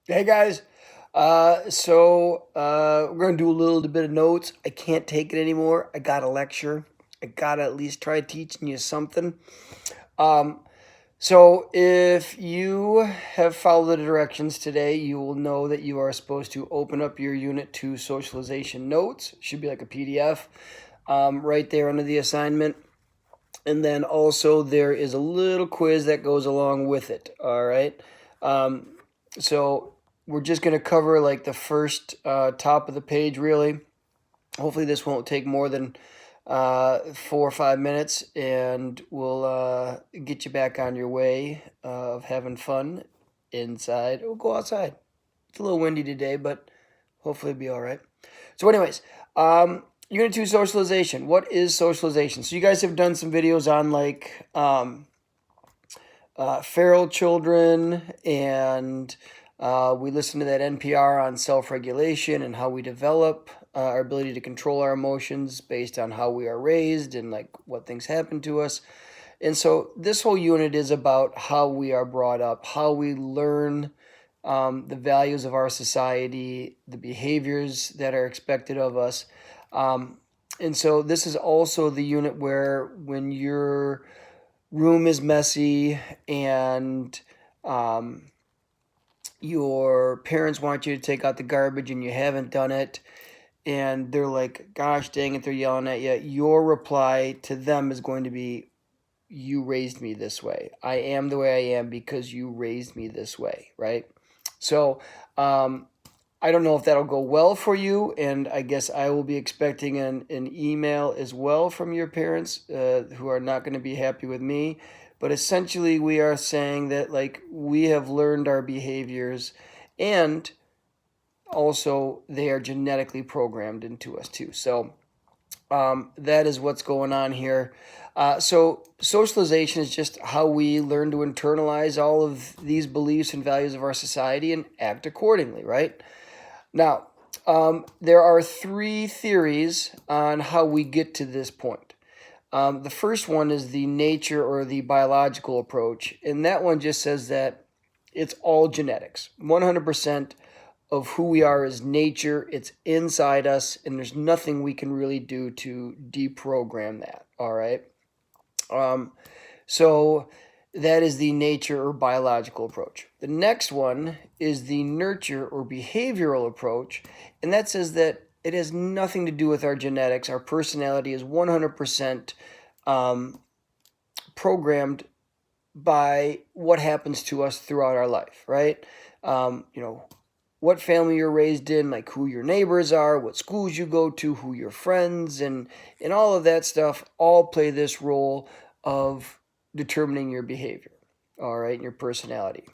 Hey guys, we're gonna do a little bit of notes. I can't take it anymore. I got a lecture. I gotta at least try teaching you something. Um, so if you have followed the directions today, you will know that you are supposed to open up your Unit 2 socialization notes. Should be like a PDF, right there under the assignment. And then also there is a little quiz that goes along with it. All right. Um, so we're just going to cover like the first top of the page, really. Hopefully, this won't take more than 4 or 5 minutes, and we'll get you back on your way of having fun inside. We'll go outside. It's a little windy today, but hopefully it'll be all right. So, anyways, Unit 2 socialization. What is socialization? So, you guys have done some videos on like feral children, and we listened to that NPR on self regulation and how we develop our ability to control our emotions based on how we are raised and like what things happen to us. And so, this whole unit is about how we are brought up, how we learn the values of our society, the behaviors that are expected of us. And so this is also the unit where when your room is messy and um, your parents want you to take out the garbage and you haven't done it, and they're like, gosh dang it, they're yelling at you, your reply to them is going to be, you raised me this way. I am the way I am because you raised me this way, right? So, I don't know if that'll go well for you, and I guess I will be expecting an email as well from your parents who are not going to be happy with me. But essentially, we are saying that like we have learned our behaviors, and also they are genetically programmed into us too. So that is what's going on here. So, socialization is just how we learn to internalize all of these beliefs and values of our society and act accordingly, right? Now, there are three theories on how we get to this point. The first one is the nature or the biological approach, and that one just says that it's all genetics. 100% of who we are is nature, it's inside us, and there's nothing we can really do to deprogram that, all right? Um, so that is the nature or biological approach. The next one is the nurture or behavioral approach, and that says that it has nothing to do with our genetics. Our personality is 100% programmed by what happens to us throughout our life, right? You know, what family you're raised in, like who your neighbors are, what schools you go to, who your friends, and all of that stuff all play this role of determining your behavior, all right, and your personality.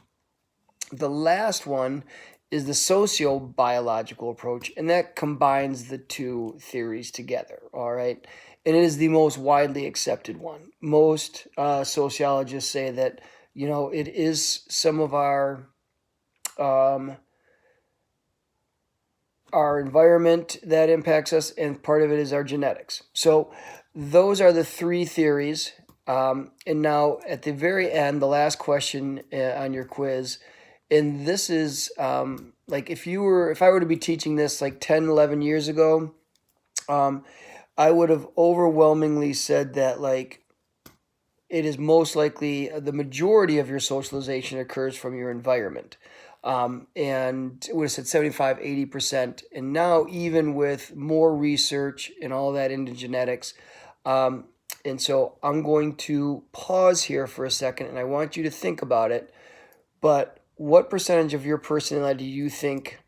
The last one is the sociobiological approach, and that combines the two theories together, all right? And it is the most widely accepted one. Most sociologists say that, you know, it is some of um, our environment that impacts us, and part of it is our genetics. So those are the three theories. And now at the very end, the last question on your quiz, and this is like if I were to be teaching this like 10, 11 years ago, um, I would have overwhelmingly said that like it is most likely the majority of your socialization occurs from your environment. And it would have said 75, 80%. And now, even with more research and all that into genetics, and so I'm going to pause here for a second and I want you to think about it. But what percentage of your personality do you think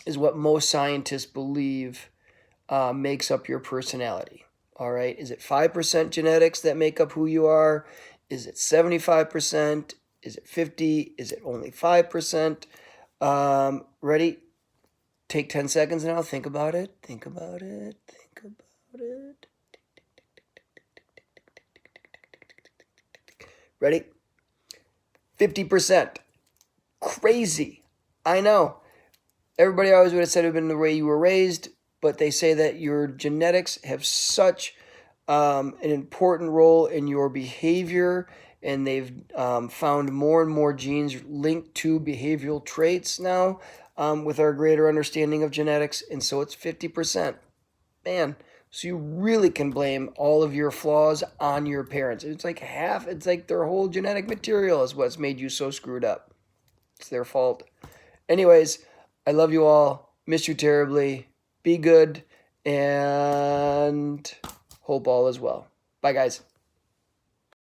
is what most scientists believe makes up your personality? All right. Is it 5% genetics that make up who you are? Is it 75%? Is it 50? Is it only 5%? Ready? Take 10 seconds now. Think about it. Think about it. Think about it. Ready? 50%. Crazy. I know. Everybody always would have said it would have been the way you were raised, but they say that your genetics have such an important role in your behavior and they've found more and more genes linked to behavioral traits now with our greater understanding of genetics, and so it's 50%. Man, so you really can blame all of your flaws on your parents. It's like half, it's like their whole genetic material is what's made you so screwed up. It's their fault. Anyways, I love you all. Miss you terribly. Be good and hope all is well. Bye, guys.